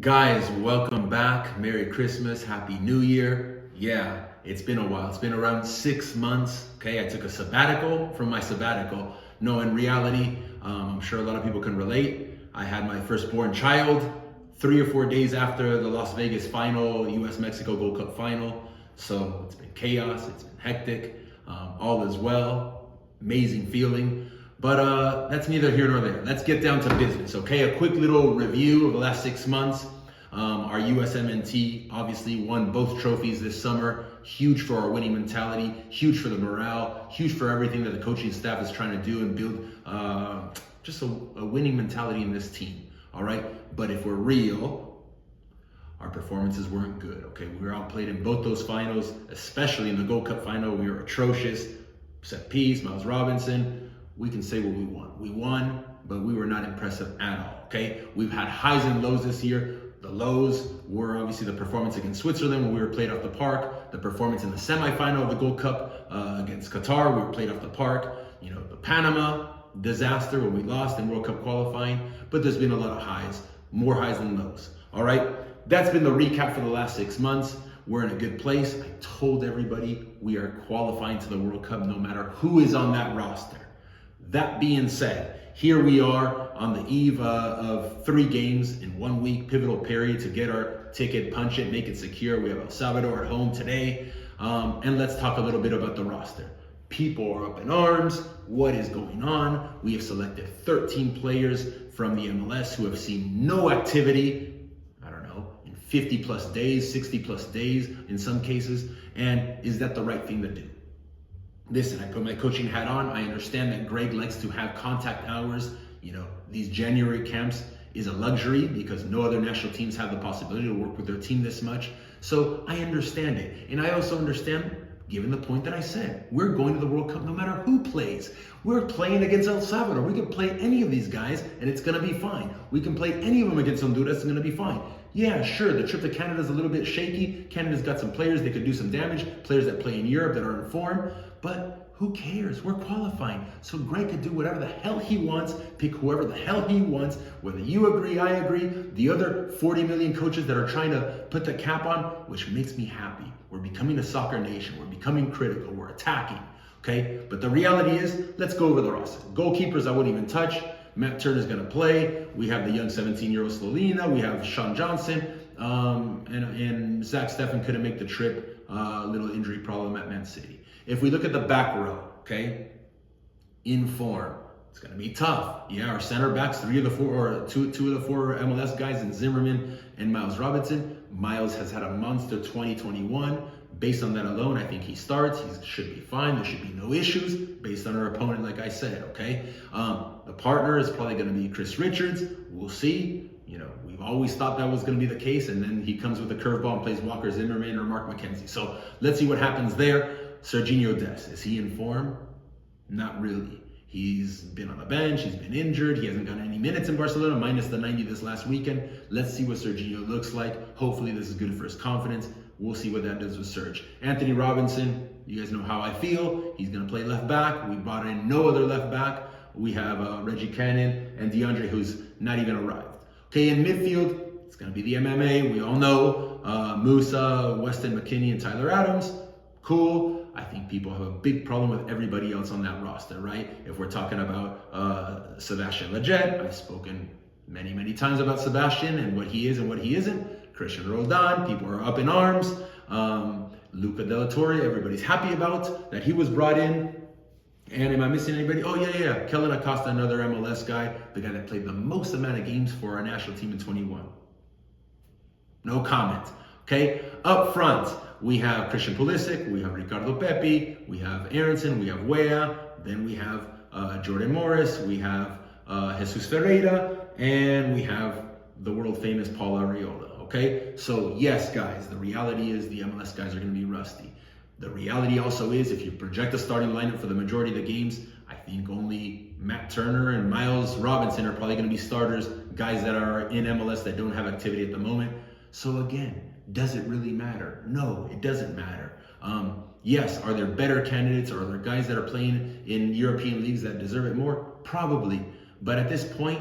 Guys, welcome back. Merry Christmas. Happy New Year. Yeah, it's been a while. It's been around 6 months. Okay, I took a sabbatical from my sabbatical. No, in reality, I'm sure a lot of people can relate. I had my firstborn child 3 or 4 days after the Las Vegas final, US-Mexico Gold Cup final. So it's been chaos. It's been hectic. All is well. Amazing feeling. But that's neither here nor there. Let's get down to business, okay? A quick little review of the last 6 months. Our USMNT obviously won both trophies this summer. Huge for our winning mentality, huge for the morale, huge for everything that the coaching staff is trying to do and build just a winning mentality in this team, all right? But if we're real, our performances weren't good, okay? We were outplayed in both those finals, especially in the Gold Cup final. We were atrocious. Set piece, Miles Robinson. We can say what we want. We won, but we were not impressive at all, okay? We've had highs and lows this year. The lows were obviously the performance against Switzerland when we were played off the park, the performance in the semifinal of the Gold Cup against Qatar, we were played off the park, the Panama disaster when we lost in World Cup qualifying, but there's been a lot of highs, more highs than lows, all right? That's been the recap for the last 6 months. We're in a good place. I told everybody we are qualifying to the World Cup no matter who is on that roster. That being said, here we are on the eve of 3 games in 1 week, pivotal period to get our ticket, punch it, make it secure. We have El Salvador at home today. And let's talk a little bit about the roster. People are up in arms. What is going on? We have selected 13 players from the MLS who have seen no activity, 50 plus days, 60 plus days in some cases. And is that the right thing to do? Listen, I put my coaching hat on. I understand that Greg likes to have contact hours. These January camps is a luxury because no other national teams have the possibility to work with their team this much. So I understand it. And I also understand, given the point that I said, we're going to the World Cup no matter who plays. We're playing against El Salvador. We can play any of these guys and it's going to be fine. We can play any of them against Honduras. It's going to be fine. Yeah, sure, the trip to Canada is a little bit shaky. Canada's got some players that could do some damage, players that play in Europe that are in form, but who cares? We're qualifying. So Greg could do whatever the hell he wants, pick whoever the hell he wants, whether you agree, I agree, the other 40 million coaches that are trying to put the cap on, which makes me happy. We're becoming a soccer nation. We're becoming critical. We're attacking, okay? But the reality is, let's go over the roster. Goalkeepers, I wouldn't even touch. Matt Turner's going to play. We have the young 17-year-old Slolina. We have Sean Johnson. And Zach Steffen couldn't make the trip. Little injury problem at Man City. If we look at the back row, okay, in form, it's going to be tough. Yeah, our center backs, two of the four MLS guys in Zimmerman and Miles Robinson. Miles has had a monster 2021. Based on that alone, I think he starts. He should be fine. There should be no issues based on our opponent, like I said, okay? The partner is probably going to be Chris Richards. We'll see. We've always thought that was going to be the case, and then he comes with a curveball and plays Walker Zimmerman or Mark McKenzie. So let's see what happens there. Serginho Dest, is he in form? Not really. He's been on the bench. He's been injured. He hasn't gotten any minutes in Barcelona, minus the 90 this last weekend. Let's see what Serginho looks like. Hopefully this is good for his confidence. We'll see what that does with Serge. Anthony Robinson, you guys know how I feel. He's going to play left back. We brought in no other left back. We have Reggie Cannon and DeAndre, who's not even arrived. Okay, in midfield, it's going to be the MMA. We all know Musa, Weston McKennie, and Tyler Adams. Cool. I think people have a big problem with everybody else on that roster, right? If we're talking about Sebastian Lletget, I've spoken many, many times about Sebastian and what he is and what he isn't. Christian Roldan, people are up in arms. Luca De La Torre, everybody's happy about that he was brought in. And am I missing anybody? Oh, yeah. Kellen Acosta, another MLS guy, the guy that played the most amount of games for our national team in 21. No comment. Okay, up front, we have Christian Pulisic, we have Ricardo Pepe, we have Aronson, we have Weah, then we have Jordan Morris, we have Jesus Ferreira, and we have the world famous Paul Arriola, okay? So yes, guys, the reality is the MLS guys are gonna be rusty. The reality also is if you project a starting lineup for the majority of the games, I think only Matt Turner and Miles Robinson are probably gonna be starters, guys that are in MLS that don't have activity at the moment. So again, does it really matter? No, it doesn't matter. Yes, are there better candidates or are there guys that are playing in European leagues that deserve it more? Probably. But at this point,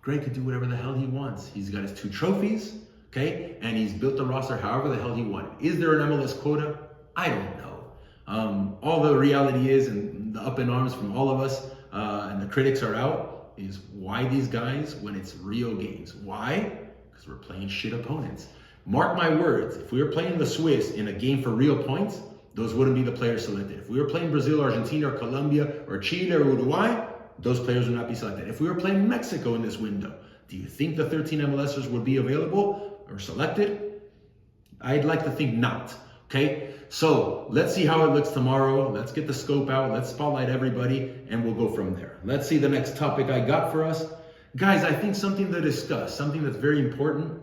Greg could do whatever the hell he wants. He's got his 2 trophies, okay? And he's built the roster however the hell he wanted. Is there an MLS quota? I don't know. All the reality is, and the up in arms from all of us, and the critics are out, is why these guys when it's real games. Why? Because we're playing shit opponents. Mark my words, if we were playing the Swiss in a game for real points, those wouldn't be the players selected. If we were playing Brazil, Argentina, or Colombia, or Chile, or Uruguay, those players would not be selected. If we were playing Mexico in this window, do you think the 13 MLSers would be available or selected? I'd like to think not, okay? So let's see how it looks tomorrow. Let's get the scope out. Let's spotlight everybody, and we'll go from there. Let's see the next topic I got for us. Guys, I think something to discuss, something that's very important.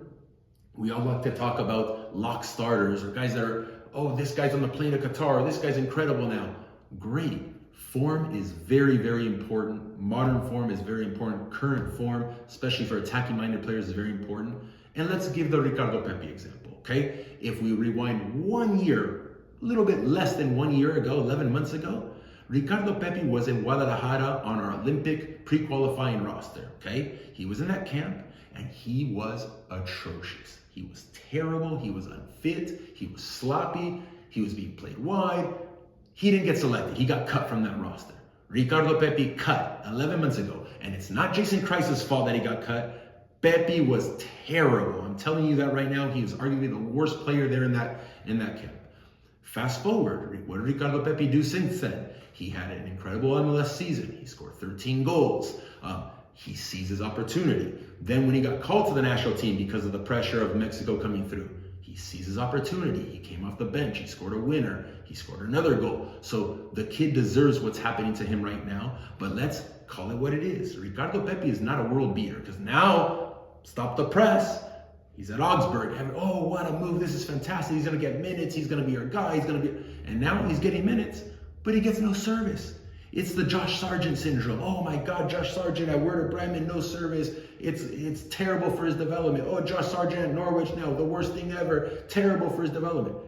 We all like to talk about lock starters or guys that are, oh, this guy's on the plane to Qatar, or this guy's incredible now. Great. Form is very, very important. Modern form is very important. Current form, especially for attacking-minded players, is very important. And let's give the Ricardo Pepe example, okay? If we rewind 1 year, a little bit less than 1 year ago, 11 months ago, Ricardo Pepe was in Guadalajara on our Olympic pre-qualifying roster, okay? He was in that camp, and he was atrocious. He was terrible, he was unfit, he was sloppy, he was being played wide. He didn't get selected, he got cut from that roster. Ricardo Pepe cut 11 months ago, and it's not Jason Kreis's fault that he got cut. Pepe was terrible. I'm telling you that right now. He is arguably the worst player there in that camp. Fast forward, what did Ricardo Pepe do since then? He had an incredible MLS season. He scored 13 goals. He sees his opportunity. Then when he got called to the national team because of the pressure of Mexico coming through, he sees his opportunity. He came off the bench. He scored a winner. He scored another goal. So the kid deserves what's happening to him right now, but let's call it what it is. Ricardo Pepe is not a world beater because now, stop the press. He's at Augsburg. Oh, what a move. This is fantastic. He's going to get minutes. He's going to be our guy. And now he's getting minutes, but he gets no service. It's the Josh Sargent syndrome. Oh my God, Josh Sargent at Werder Bremen, no service. It's terrible for his development. Oh, Josh Sargent at Norwich now, the worst thing ever. Terrible for his development.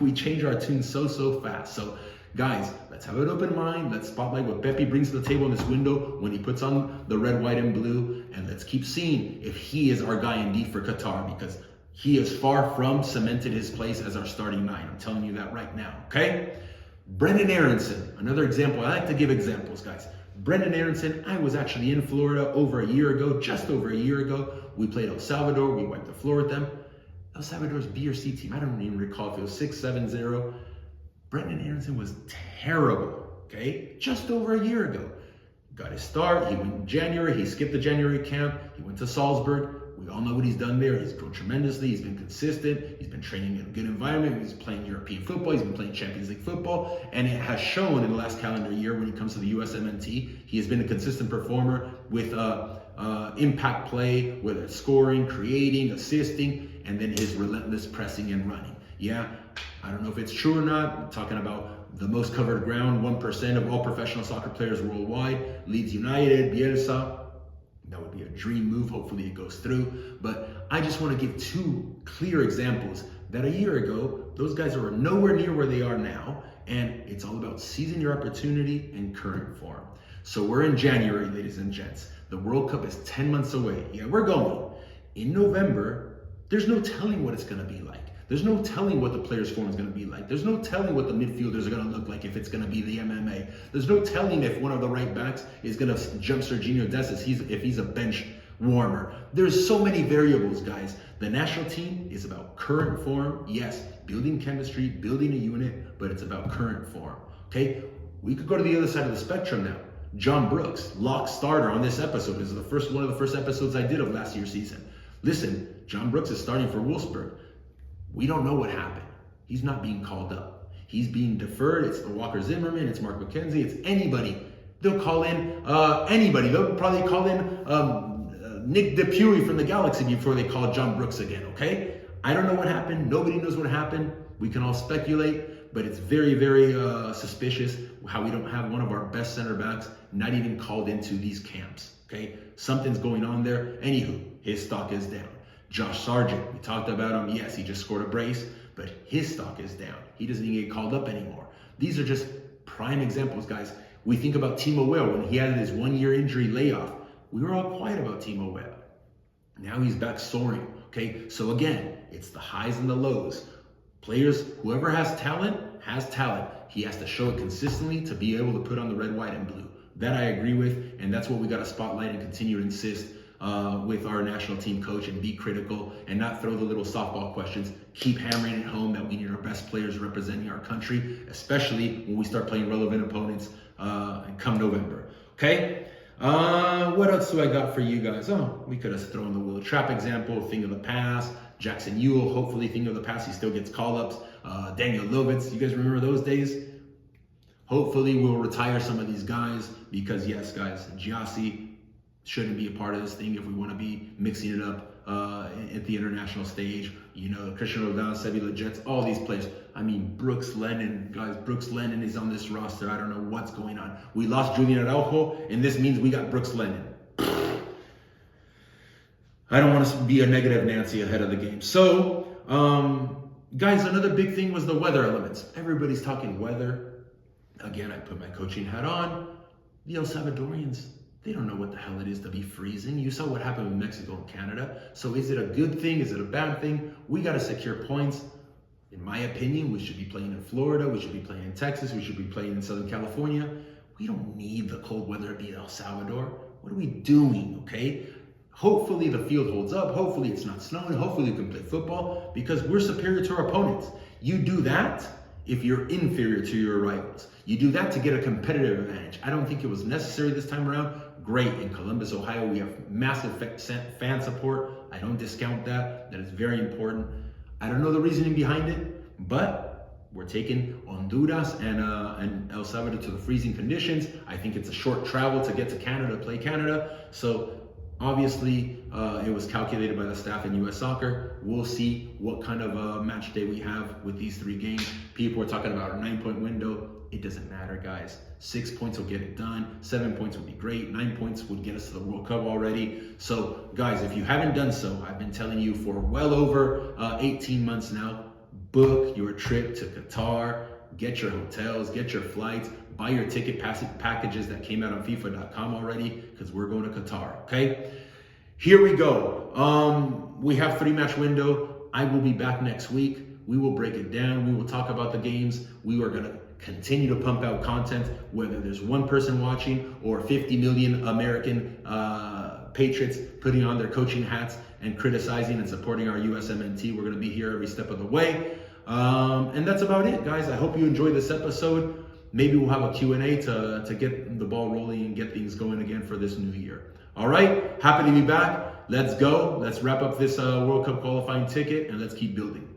We change our tune so fast. So guys, let's have an open mind. Let's spotlight what Pepe brings to the table in this window when he puts on the red, white, and blue. And let's keep seeing if he is our guy indeed for Qatar, because he is far from cemented his place as our starting 9. I'm telling you that right now, okay? Brendan Aronson, another example. I like to give examples, guys. Brendan Aronson, I was actually in Florida over a year ago, just over a year ago. We played El Salvador. We wiped the floor with them. El Salvador's B or C team, I don't even recall if it was 6-7-0. Brendan Aronson was terrible, okay? Just over a year ago. Got his start. He went in January. He skipped the January camp. He went to Salzburg. We all know what he's done there. He's grown tremendously. He's been consistent. He's been training in a good environment. He's playing European football. He's been playing Champions League football. And it has shown in the last calendar year when it comes to the USMNT, he has been a consistent performer with impact play, whether it's scoring, creating, assisting, and then his relentless pressing and running. Yeah, I don't know if it's true or not. I'm talking about the most covered ground, 1% of all professional soccer players worldwide. Leeds United, Bielsa. That would be a dream move. Hopefully it goes through. But I just want to give 2 clear examples that a year ago, those guys are nowhere near where they are now. And it's all about seizing your opportunity and current form. So we're in January, ladies and gents. The World Cup is 10 months away. Yeah, we're going. In November, there's no telling what it's going to be like. There's no telling what the player's form is going to be like. There's no telling what the midfielders are going to look like if it's going to be the MMA. There's no telling if one of the right backs is going to jump Serginho Dest if he's a bench warmer. There's so many variables, guys. The national team is about current form. Yes, building chemistry, building a unit, but it's about current form, okay? We could go to the other side of the spectrum now. John Brooks, lock starter on this episode. This is one of the first episodes I did of last year's season. Listen, John Brooks is starting for Wolfsburg. We don't know what happened. He's not being called up. He's being deferred. It's Walker Zimmerman. It's Mark McKenzie. It's anybody. They'll call in anybody. They'll probably call in Nick DePuy from the Galaxy before they call John Brooks again, okay? I don't know what happened. Nobody knows what happened. We can all speculate, but it's very, very suspicious how we don't have one of our best center backs not even called into these camps, okay? Something's going on there. Anywho, his stock is down. Josh Sargent, we talked about him. Yes, he just scored a brace, but his stock is down. He doesn't even get called up anymore. These are just prime examples, guys. We think about Timo Will when he had his 1-year injury layoff. We were all quiet about Timo Werner. Now he's back soaring, okay? So again, it's the highs and the lows. Players, whoever has talent, has talent. He has to show it consistently to be able to put on the red, white, and blue. That I agree with, and that's what we got to spotlight and continue to insist with our national team coach, and be critical and not throw the little softball questions. Keep hammering it home that we need our best players representing our country, especially when we start playing relevant opponents come November, okay? What else do I got for you guys? Oh, we could have thrown the Will Trapp example, thing of the past. Jackson Ewell, hopefully thing of the past, he still gets call-ups. Daniel Lovitz, you guys remember those days? Hopefully we'll retire some of these guys because yes, guys, Giassi shouldn't be a part of this thing if we want to be mixing it up at the international stage. You know, Christian Roldan, Sevilla Jets, all these players. I mean, Brooks Lennon, guys, Brooks Lennon is on this roster. I don't know what's going on. We lost Julian Araujo, and this means we got Brooks Lennon. I don't want to be a negative Nancy ahead of the game. So, guys, another big thing was the weather elements. Everybody's talking weather. Again, I put my coaching hat on. The El Salvadorians, they don't know what the hell it is to be freezing. You saw what happened with Mexico and Canada. So is it a good thing? Is it a bad thing? We got to secure points. In my opinion, we should be playing in Florida. We should be playing in Texas. We should be playing in Southern California. We don't need the cold weather to beat El Salvador. What are we doing, okay? Hopefully the field holds up. Hopefully it's not snowing. Hopefully we can play football because we're superior to our opponents. You do that if you're inferior to your rivals. You do that to get a competitive advantage. I don't think it was necessary this time around. Great, in Columbus, Ohio, we have massive fan support. I don't discount that. That is very important. I don't know the reasoning behind it, but we're taking Honduras and El Salvador to the freezing conditions. I think it's a short travel to get to Canada, to play Canada. So obviously, it was calculated by the staff in U.S. Soccer. We'll see what kind of match day we have with these 3 games. People are talking about a 9-point window. It doesn't matter, guys. 6 points will get it done. 7 points would be great. 9 points would get us to the World Cup already. So, guys, if you haven't done so, I've been telling you for well over 18 months now, book your trip to Qatar. Get your hotels, get your flights, buy your ticket packages that came out on FIFA.com already, because we're going to Qatar, okay? Here we go. We have 3-match window. I will be back next week. We will break it down. We will talk about the games. We are going to continue to pump out content, whether there's one person watching or 50 million American patriots putting on their coaching hats and criticizing and supporting our USMNT. We're going to be here every step of the way. And that's about it, guys. I hope you enjoyed this episode. Maybe we'll have a Q&A to get the ball rolling and get things going again for this new year. All right, happy to be back. Let's go. Let's wrap up this World Cup qualifying ticket and let's keep building.